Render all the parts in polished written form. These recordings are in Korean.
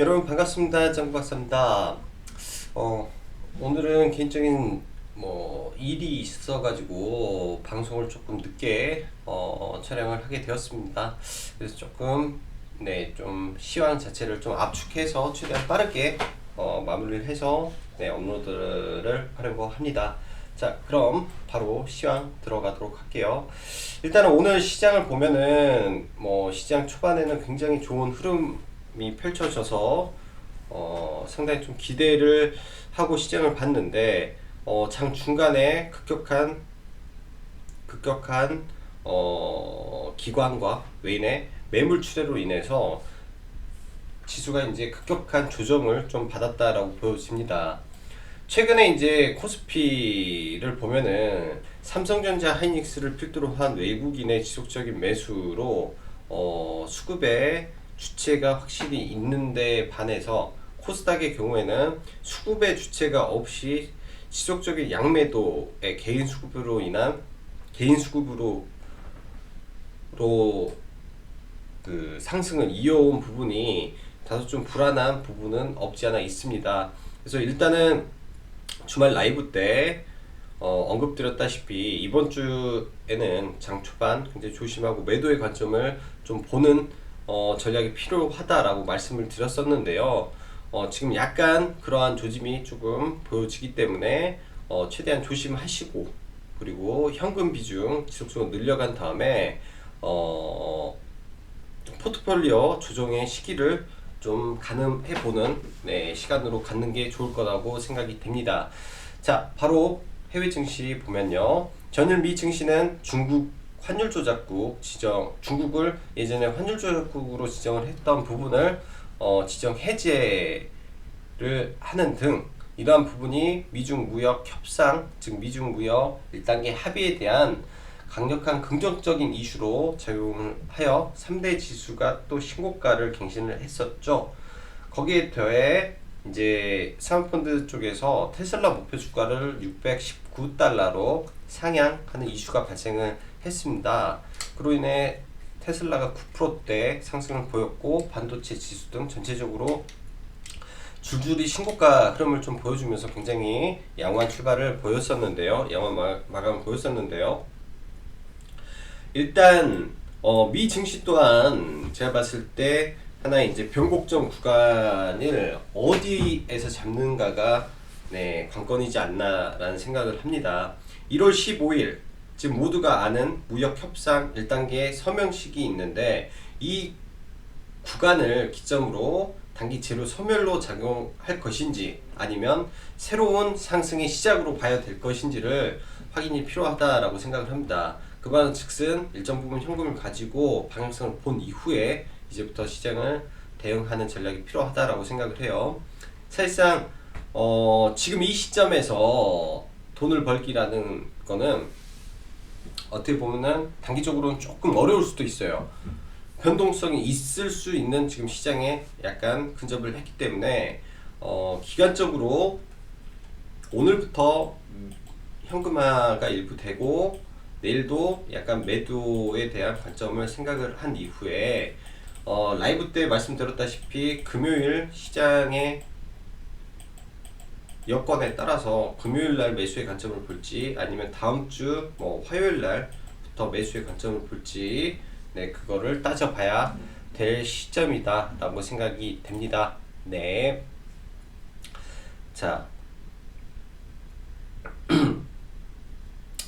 여러분 반갑습니다. 정박사입니다. 오늘은 개인적인 일이 있어가지고 방송을 조금 늦게 촬영을 하게 되었습니다. 그래서 조금 좀 시황 자체를 좀 압축해서 최대한 빠르게 마무리를 해서 업로드를 하려고 합니다. 자, 그럼 바로 시황 들어가도록 할게요. 일단은 오늘 시장을 보면은 시장 초반에는 굉장히 좋은 흐름이 펼쳐져서 상당히 좀 기대를 하고 시장을 봤는데 장 중간에 급격한 기관과 외인의 매물 출회로 인해서 지수가 이제 급격한 조정을 좀 받았다라고 보여집니다. 최근에 이제 코스피를 보면은 삼성전자, 하이닉스를 필두로 한 외국인의 지속적인 매수로 수급의 주체가 확실히 있는데 반해서 코스닥의 경우에는 수급의 주체가 없이 지속적인 양매도의 개인 수급으로 그 상승을 이어온 부분이 다소 좀 불안한 부분은 없지 않아 있습니다. 그래서 일단은 주말 라이브 때 언급드렸다시피 이번 주에는 장 초반 굉장히 조심하고 매도의 관점을 좀 보는 전략이 필요하다라고 말씀을 드렸었는데요. 지금 약간 그러한 조짐이 조금 보여지기 때문에 최대한 조심하시고, 그리고 현금 비중 지속적으로 늘려간 다음에 포트폴리오 조정의 시기를 좀 가늠해보는 시간으로 갖는 게 좋을 거라고 생각이 됩니다. 자, 바로 해외 증시 보면요. 전일 미 증시는 중국 환율 조작국 중국을 예전에 환율 조작국으로 지정을 했던 부분을 지정 해제를 하는 등 이러한 부분이 미중 무역 협상, 즉 미중 무역 1단계 합의에 대한 강력한 긍정적인 이슈로 작용을 하여 3대 지수가 또 신고가를 갱신을 했었죠. 거기에 더해 이제 사모펀드 쪽에서 테슬라 목표 주가를 619달러로 상향하는 이슈가 발생을 했습니다. 그로 인해 테슬라가 9%대 상승을 보였고 반도체 지수 등 전체적으로 줄줄이 신고가 흐름을 좀 보여주면서 굉장히 양호한 출발을 보였었는데요. 양호한 마감을 보였었는데요. 일단 미 증시 또한 제가 봤을 때 하나의 이제 변곡점 구간을 어디에서 잡는가가 관건이지 않나라는 생각을 합니다. 1월 15일 지금 모두가 아는 무역 협상 1단계 서명식이 있는데 이 구간을 기점으로 단기 재료 소멸로 작용할 것인지 아니면 새로운 상승의 시작으로 봐야 될 것인지를 확인이 필요하다라고 생각을 합니다. 그 말은 즉슨 일정 부분 현금을 가지고 방향성을 본 이후에 이제부터 시장을 대응하는 전략이 필요하다라고 생각을 해요. 사실상 지금 이 시점에서 돈을 벌기라는 거는 어떻게 보면은 단기적으로는 조금 어려울 수도 있어요. 변동성이 있을 수 있는 지금 시장에 약간 근접을 했기 때문에 기간적으로 오늘부터 현금화가 일부 되고 내일도 약간 매도에 대한 관점을 생각을 한 이후에 라이브 때 말씀드렸다시피 금요일 시장의 여건에 따라서 금요일날 매수의 관점을 볼지 아니면 다음 주 화요일날부터 매수의 관점을 볼지 그거를 따져봐야 될 시점이다 라고 생각이 됩니다. 네. 자,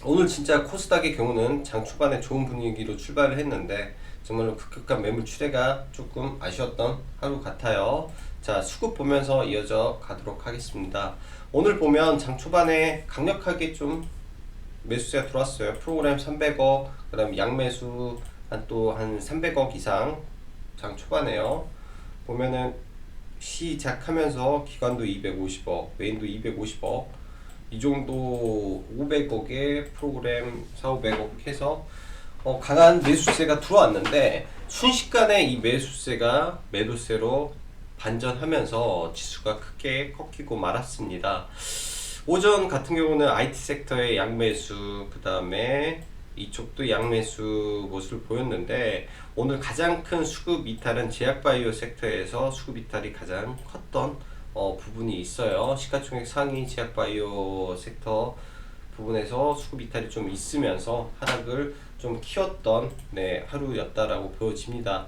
오늘 진짜 코스닥의 경우는 장 초반에 좋은 분위기로 출발을 했는데 정말로 급격한 매물 출회가 조금 아쉬웠던 하루 같아요. 자, 수급 보면서 이어져 가도록 하겠습니다. 오늘 보면 장 초반에 강력하게 좀 매수세가 들어왔어요. 프로그램 300억, 그 다음 양매수 한 300억 이상 장 초반에요. 보면은 시작하면서 기관도 250억, 메인도 250억, 이 정도 500억에 프로그램 4,500억 해서 강한 매수세가 들어왔는데 순식간에 이 매수세가 매도세로 반전하면서 지수가 크게 꺾이고 말았습니다. 오전 같은 경우는 IT 섹터의 양매수, 그 다음에 이쪽도 양매수 모습을 보였는데 오늘 가장 큰 수급 이탈은 제약바이오 섹터에서 수급 이탈이 가장 컸던 부분이 있어요. 시가총액 상위 제약바이오 섹터 부분에서 수급 이탈이 좀 있으면서 하락을 좀 키웠던 하루였다라고 보여집니다.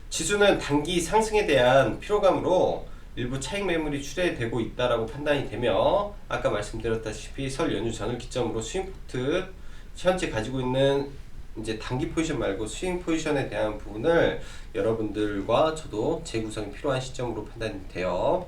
지수는 단기 상승에 대한 피로감으로 일부 차익 매물이 출회되고 있다라고 판단이 되며 아까 말씀드렸다시피 설 연휴 전을 기점으로 스윙포트 현재 가지고 있는 이제 단기 포지션 말고 스윙 포지션에 대한 부분을 여러분들과 저도 재구성이 필요한 시점으로 판단이 돼요.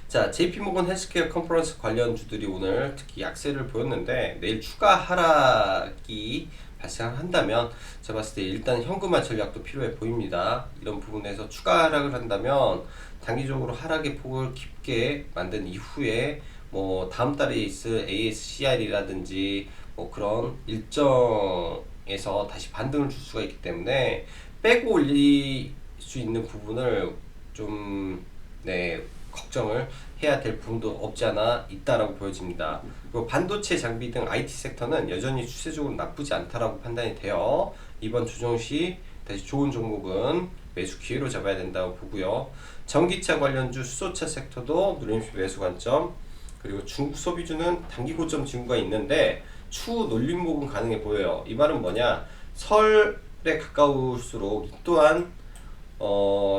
자, JP모건 헬스케어 컨퍼런스 관련주들이 오늘 특히 약세를 보였는데 내일 추가 하락이 발생한다면 제가 봤을 때 일단 현금화 전략도 필요해 보입니다. 이런 부분에서 추가 하락을 한다면 단기적으로 하락의 폭을 깊게 만든 이후에 뭐 다음 달에 있을 ASCR이라든지 뭐 그런 일정에서 다시 반등을 줄 수가 있기 때문에 빼고 올릴 수 있는 부분을 좀 걱정을 해야 될 부분도 없지 않아 있다라고 보여집니다. 그리고 반도체 장비 등 IT 섹터는 여전히 추세적으로 나쁘지 않다라고 판단이 돼요. 이번 조정 시 다시 좋은 종목은 매수 기회로 잡아야 된다고 보고요. 전기차 관련주 수소차 섹터도 누림수 매수 관점, 그리고 중국 소비주는 단기 고점 징후가 있는데 추후 놀림목은 가능해 보여요. 이 말은 뭐냐, 설에 가까울수록 이 또한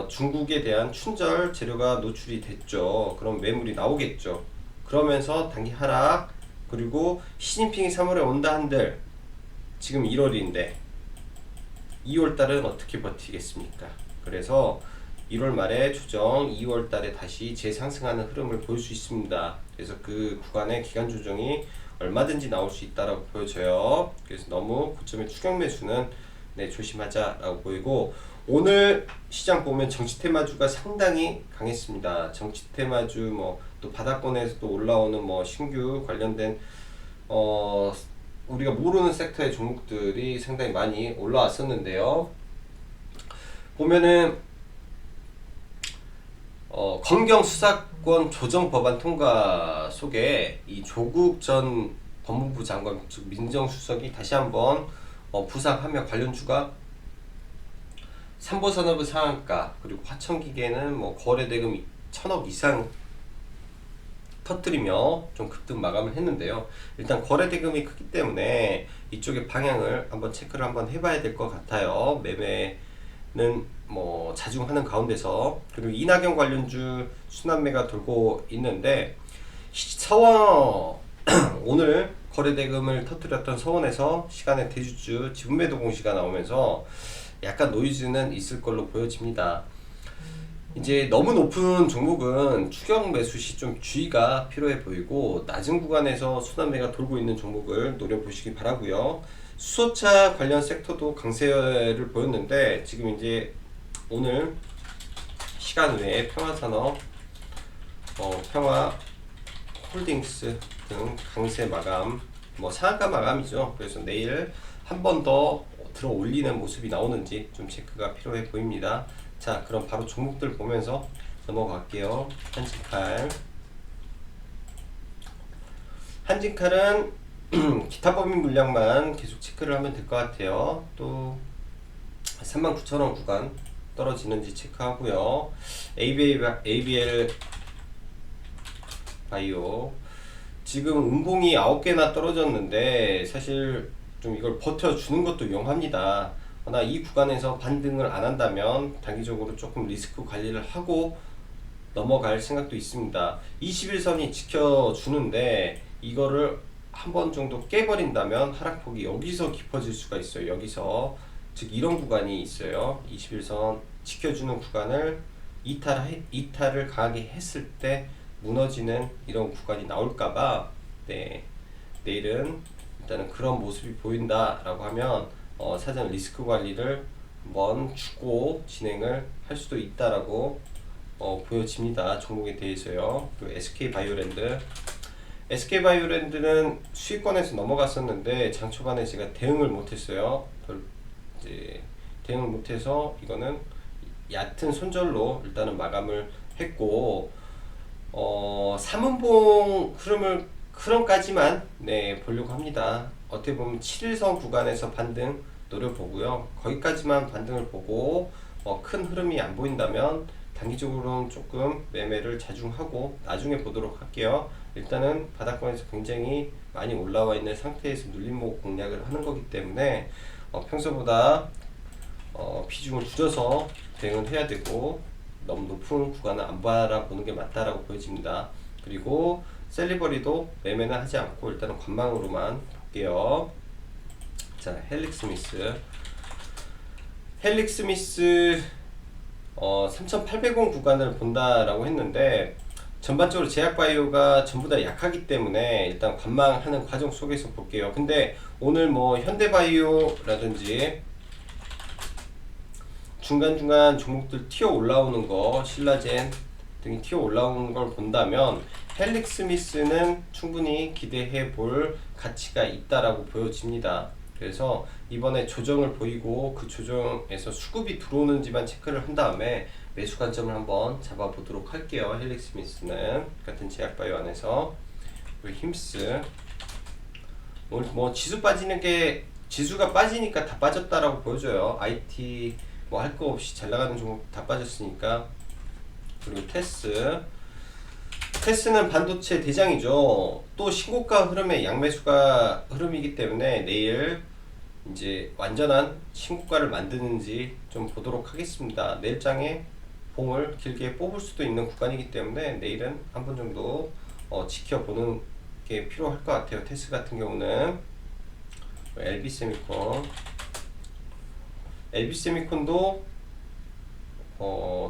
중국에 대한 춘절 재료가 노출이 됐죠. 그럼 매물이 나오겠죠. 그러면서 단기 하락, 그리고 시진핑이 3월에 온다 한들 지금 1월인데 2월달은 어떻게 버티겠습니까? 그래서 1월 말에 조정, 2월 달에 다시 재상승하는 흐름을 보일 수 있습니다. 그래서 그 구간의 기간 조정이 얼마든지 나올 수 있다라고 보여져요. 그래서 너무 고점의 추격 매수는 조심하자라고 보이고, 오늘 시장 보면 정치 테마주가 상당히 강했습니다. 정치 테마주 뭐 또 바닥권에서 또 올라오는 뭐 신규 관련된 우리가 모르는 섹터의 종목들이 상당히 많이 올라왔었는데요. 보면은 검경 수사권 조정 법안 통과 속에 이 조국 전 법무부 장관 즉 민정수석이 다시 한번 부상하며 관련주가 삼보산업의 상한가, 그리고 화천기계는 뭐 거래대금 1,000억 이상 터뜨리며 좀 급등 마감을 했는데요. 일단 거래대금이 크기 때문에 이쪽의 방향을 한번 체크를 한번 해봐야 될 것 같아요. 매매는 뭐 자중하는 가운데서. 그리고 이낙연 관련주 순환매가 돌고 있는데 서원 오늘 거래대금을 터뜨렸던 서원에서 시간에 대주주 지분매도 공시가 나오면서 약간 노이즈는 있을 걸로 보여집니다. 이제 너무 높은 종목은 추격 매수 시 좀 주의가 필요해 보이고, 낮은 구간에서 순환매가 돌고 있는 종목을 노려보시기 바라고요. 수소차 관련 섹터도 강세를 보였는데 지금 이제 오늘 시간 외에 평화산업, 평화홀딩스 등 강세 마감, 뭐 상한가 마감이죠. 그래서 내일 한 번 더 들어 올리는 모습이 나오는지 좀 체크가 필요해 보입니다. 자, 그럼 바로 종목들 보면서 넘어갈게요. 한진칼은 기타 법인 물량만 계속 체크를 하면 될 것 같아요. 또 39,000원 구간 떨어지는지 체크하고요. ABL 바이오 지금 음봉이 9개나 떨어졌는데 사실 좀 이걸 버텨주는 것도 위험합니다. 그러나 이 구간에서 반등을 안 한다면 단기적으로 조금 리스크 관리를 하고 넘어갈 생각도 있습니다. 21선이 지켜주는데 이거를 한 번 정도 깨버린다면 하락폭이 여기서 깊어질 수가 있어요. 여기서, 즉 이런 구간이 있어요. 21선 지켜주는 구간을 이탈을 강하게 했을 때 무너지는 이런 구간이 나올까봐 내일은 일단은 그런 모습이 보인다라고 하면 사전 리스크 관리를 한번 주고 진행을 할 수도 있다라고 보여집니다. 종목에 대해서요. 그리고 SK바이오랜드는 수익권에서 넘어갔었는데 장 초반에 제가 대응을 못했어요. 이제 대응을 못해서 이거는 얕은 손절로 일단은 마감을 했고, 3분봉 흐름까지만 보려고 합니다. 어떻게 보면 7일선 구간에서 반등 노려보고요. 거기까지만 반등을 보고 큰 흐름이 안 보인다면 단기적으로는 조금 매매를 자중하고 나중에 보도록 할게요. 일단은 바닥권에서 굉장히 많이 올라와 있는 상태에서 눌림목 공략을 하는 거기 때문에 평소보다 비중을 줄여서 대응을 해야 되고 너무 높은 구간을 안 바라보는 게 맞다라고 보여집니다. 그리고 셀리버리도 매매는 하지 않고 일단은 관망으로만 볼게요. 자, 헬릭스미스 3800원 구간을 본다라고 했는데 전반적으로 제약바이오가 전부 다 약하기 때문에 일단 관망하는 과정 속에서 볼게요. 근데 오늘 뭐 현대바이오라든지 중간중간 종목들 튀어 올라오는 거, 신라젠 등이 튀어 올라오는 걸 본다면 헬릭스미스는 충분히 기대해 볼 가치가 있다라고 보여집니다. 그래서 이번에 조정을 보이고 그 조정에서 수급이 들어오는지만 체크를 한 다음에 매수 관점을 한번 잡아보도록 할게요. 헬릭스미스는 같은 제약바이오 안에서. 그리고 힘스 오늘 뭐 지수가 빠지니까 다 빠졌다라고 보여줘요. IT 뭐 할 거 없이 잘 나가는 종목 다 빠졌으니까. 그리고 테스는 반도체 대장이죠. 또 신고가 흐름의 양매수가 흐름이기 때문에 내일 이제 완전한 신고가를 만드는지 좀 보도록 하겠습니다. 내일장에 봉을 길게 뽑을 수도 있는 구간이기 때문에 내일은 한 번 정도 지켜보는 게 필요할 것 같아요. 테스 같은 경우는 LB세미콘도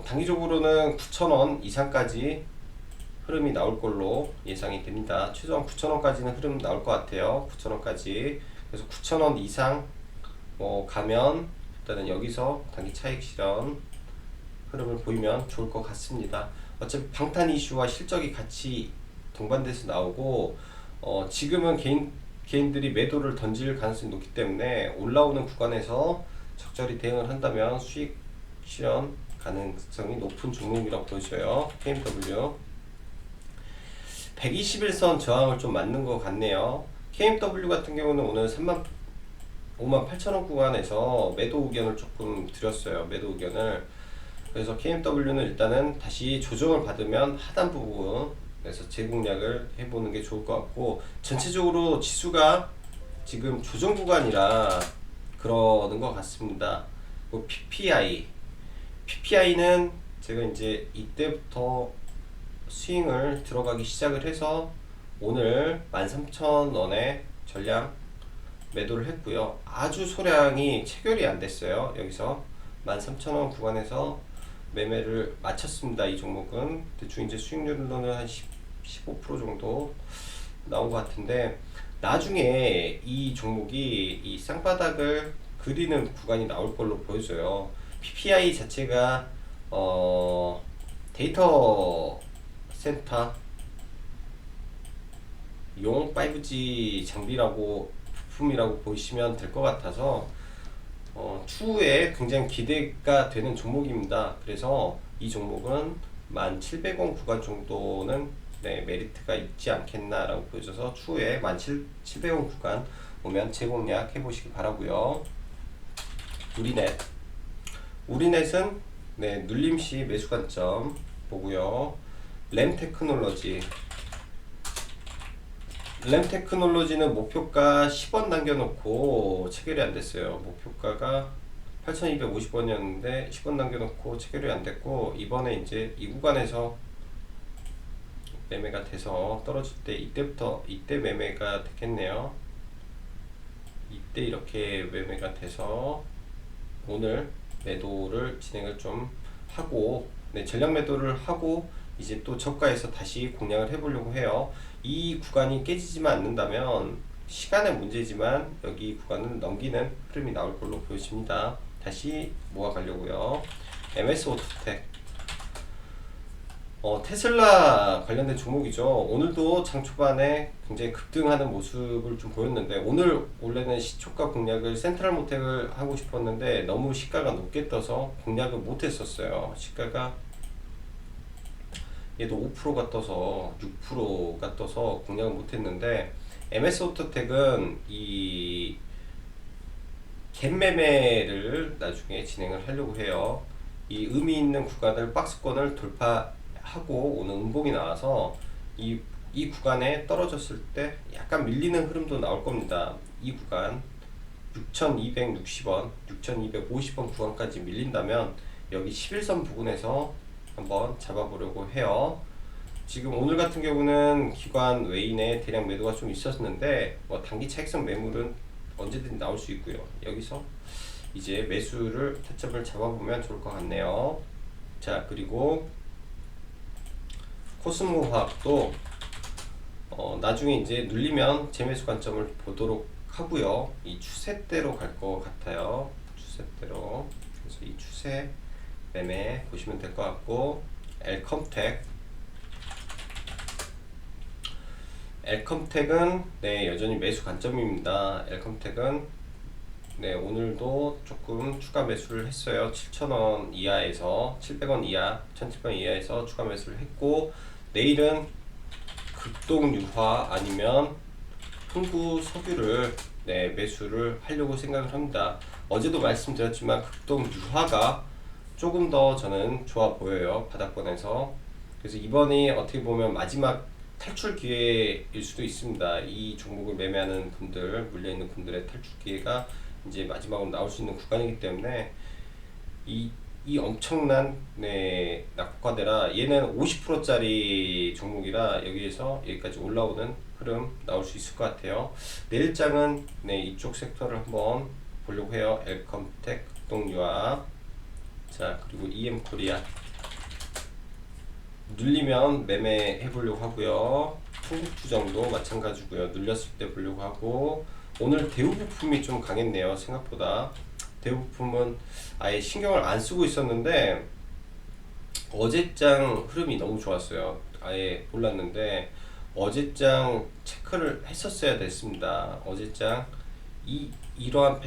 단기적으로는 9,000원 이상까지 흐름이 나올 걸로 예상이 됩니다. 최소한 9,000원까지는 흐름 나올 것 같아요. 9,000원까지. 그래서 9,000원 이상 가면 일단은 여기서 단기 차익 실현 흐름을 보이면 좋을 것 같습니다. 어차피 방탄 이슈와 실적이 같이 동반돼서 나오고 지금은 개인들이 매도를 던질 가능성이 높기 때문에 올라오는 구간에서 적절히 대응을 한다면 수익 실현 가능성이 높은 종목이라고 보여져요. KMW 121선 저항을 좀 맞는 것 같네요. KMW 같은 경우는 오늘 58,000원 구간에서 매도 의견을 조금 드렸어요. 매도 의견을. 그래서 KMW는 일단은 다시 조정을 받으면 하단 부분에서 재공략을 해보는 게 좋을 것 같고, 전체적으로 지수가 지금 조정 구간이라 그러는 것 같습니다. PPI는 제가 이제 이때부터 스윙을 들어가기 시작을 해서 오늘 13,000원에 전량 매도를 했고요. 아주 소량이 체결이 안 됐어요. 여기서 13,000원 구간에서 매매를 마쳤습니다. 이 종목은 대충 이제 수익률로는 한 15% 정도 나온 것 같은데, 나중에 이 종목이 이 쌍바닥을 그리는 구간이 나올 걸로 보여져요. PPI 자체가 데이터 센터 용 5G 장비라고 부품이라고 보시면 될 것 같아서 추후에 굉장히 기대가 되는 종목입니다. 그래서 이 종목은 1,700원 구간 정도는 메리트가 있지 않겠나라고 보여져서 추후에 1,700원 구간 오면 재공략 해보시기 바라고요. 우리넷은 눌림시 매수 관점 보고요. 램테크놀로지는 목표가 10원 남겨놓고 체결이 안 됐어요. 목표가가 8,250원이었는데 10원 남겨놓고 체결이 안 됐고, 이번에 이제 이 구간에서 매매가 돼서 떨어질 때 이때 매매가 됐겠네요. 이때 이렇게 매매가 돼서 오늘 매도를 진행을 좀 하고, 전량 매도를 하고 이제 또 저가에서 다시 공략을 해보려고 해요. 이 구간이 깨지지만 않는다면 시간의 문제지만 여기 구간은 넘기는 흐름이 나올 걸로 보여집니다. 다시 모아가려고요. MS오토텍 테슬라 관련된 종목이죠. 오늘도 장 초반에 굉장히 급등하는 모습을 좀 보였는데, 오늘 원래는 시초가 공략을 센트럴모텍을 하고 싶었는데 너무 시가가 높게 떠서 공략을 못 했었어요. 시가가 얘도 5%가 떠서 6%가 떠서 공략을 못 했는데, MS 오토텍은 이 갭 매매를 나중에 진행을 하려고 해요. 이 의미 있는 구간을 박스권을 돌파하고 오는 음봉이 나와서 이 구간에 떨어졌을 때 약간 밀리는 흐름도 나올 겁니다. 이 구간 6,260원, 6,250원 구간까지 밀린다면 여기 11선 부근에서 한번 잡아보려고 해요. 지금 오늘 같은 경우는 기관 외인의 대량 매도가 좀 있었는데 뭐 단기 차익성 매물은 언제든지 나올 수 있고요. 여기서 이제 매수를 타점을 잡아보면 좋을 것 같네요. 자, 그리고 코스모화학도 나중에 이제 눌리면 재매수 관점을 보도록 하고요. 이 추세대로 갈 것 같아요. 추세대로. 그래서 이 추세 매매 보시면 될 것 같고, 엘컴텍은 네, 여전히 매수 관점입니다. 엘컴텍은 네, 오늘도 조금 추가 매수를 했어요. 7,000원 이하에서 700원 이하, 1,700원 이하에서 추가 매수를 했고, 내일은 극동 유화 아니면 흥구 석유를 네, 매수를 하려고 생각을 합니다. 어제도 말씀드렸지만 극동 유화가 조금 더 저는 좋아 보여요. 바닥권에서. 그래서 이번이 어떻게 보면 마지막 탈출 기회일 수도 있습니다. 이 종목을 매매하는 분들, 물려있는 분들의 탈출 기회가 이제 마지막으로 나올 수 있는 구간이기 때문에 이 엄청난 네, 낙폭과대라 얘는 50%짜리 종목이라 여기에서 여기까지 올라오는 흐름 나올 수 있을 것 같아요. 내일장은 네, 이쪽 섹터를 한번 보려고 해요. 엘컴텍, 극동유화, 자 그리고 EM코리아 눌리면 매매해 보려고 하고요. 풍국주정도 마찬가지고요. 눌렸을 때 보려고 하고, 오늘 대우부품이 좀 강했네요. 생각보다 대우부품은 아예 신경을 안 쓰고 있었는데 어제장 흐름이 너무 좋았어요. 아예 몰랐는데 어제장 체크를 했었어야 됐습니다. 어제장 이러한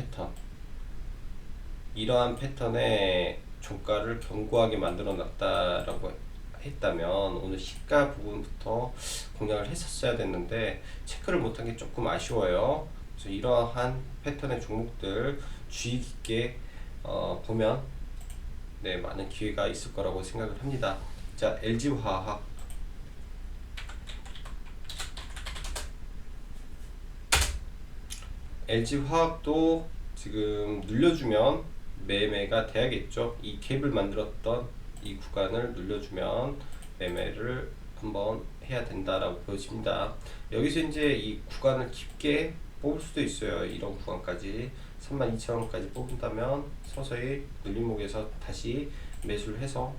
패턴의 종가를 견고하게 만들어 놨다라고 했다면 오늘 시가 부분부터 공략을 했었어야 됐는데 체크를 못한 게 조금 아쉬워요. 그래서 이러한 패턴의 종목들 주의 깊게 보면 네, 많은 기회가 있을 거라고 생각을 합니다. 자, LG화학 LG화학도 지금 눌려주면 매매가 돼야겠죠. 이 갭을 만들었던 이 구간을 눌려주면 매매를 한번 해야 된다라고 보여집니다. 여기서 이제 이 구간을 깊게 뽑을 수도 있어요. 이런 구간까지 32,000원까지 뽑는다면 서서히 눌림목에서 다시 매수를 해서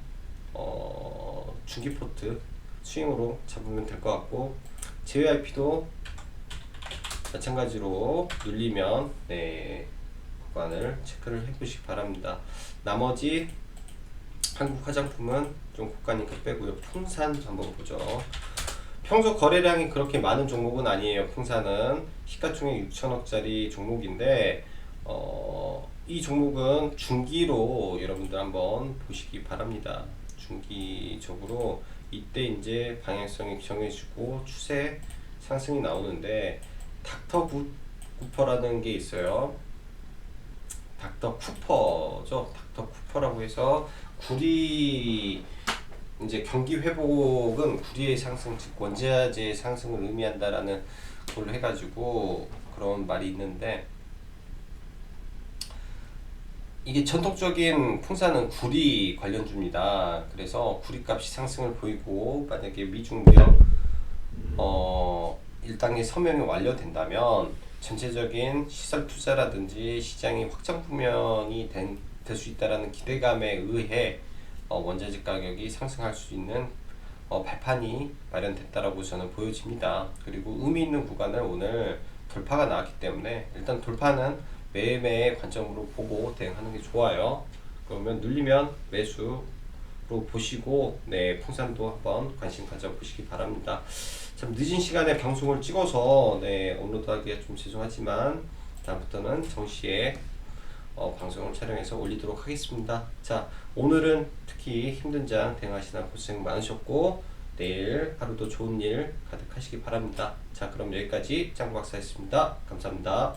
중기 포트 스윙으로 잡으면 될 것 같고, JYP도 마찬가지로 눌리면 네, 구간을 체크를 해보시기 바랍니다. 나머지 한국 화장품은 좀 고가니까 빼고요. 풍산 한번 보죠. 평소 거래량이 그렇게 많은 종목은 아니에요. 풍산은 시가총액 6천억짜리 종목인데 이 종목은 중기로 여러분들 한번 보시기 바랍니다. 중기적으로 이때 이제 방향성이 정해지고 추세 상승이 나오는데 닥터쿠퍼라는 게 있어요. 닥터쿠퍼죠. 닥터쿠퍼라고 해서 구리 이제 경기 회복은 구리의 상승, 즉 원자재의 상승을 의미한다라는 걸로 해가지고 그런 말이 있는데, 이게 전통적인 풍산은 구리 관련주입니다. 그래서 구리값이 상승을 보이고 만약에 미중 무역 1단계 서명이 완료된다면 전체적인 시설 투자라든지 시장이 확장 국면이 될 수 있다라는 기대감에 의해 원자재 가격이 상승할 수 있는 발판이 마련됐다라고 저는 보여집니다. 그리고 의미 있는 구간을 오늘 돌파가 나왔기 때문에 일단 돌파는 매매의 관점으로 보고 대응하는 게 좋아요. 그러면 눌리면 매수로 보시고 네, 풍산도 한번 관심 가져보시기 바랍니다. 참 늦은 시간에 방송을 찍어서 네, 업로드하기가 좀 죄송하지만 다음부터는 정시에 방송을 촬영해서 올리도록 하겠습니다. 자, 오늘은 특히 힘든 장 대응하시느라 고생 많으셨고 내일 하루도 좋은 일 가득하시기 바랍니다. 자, 그럼 여기까지 짱박사였습니다. 감사합니다.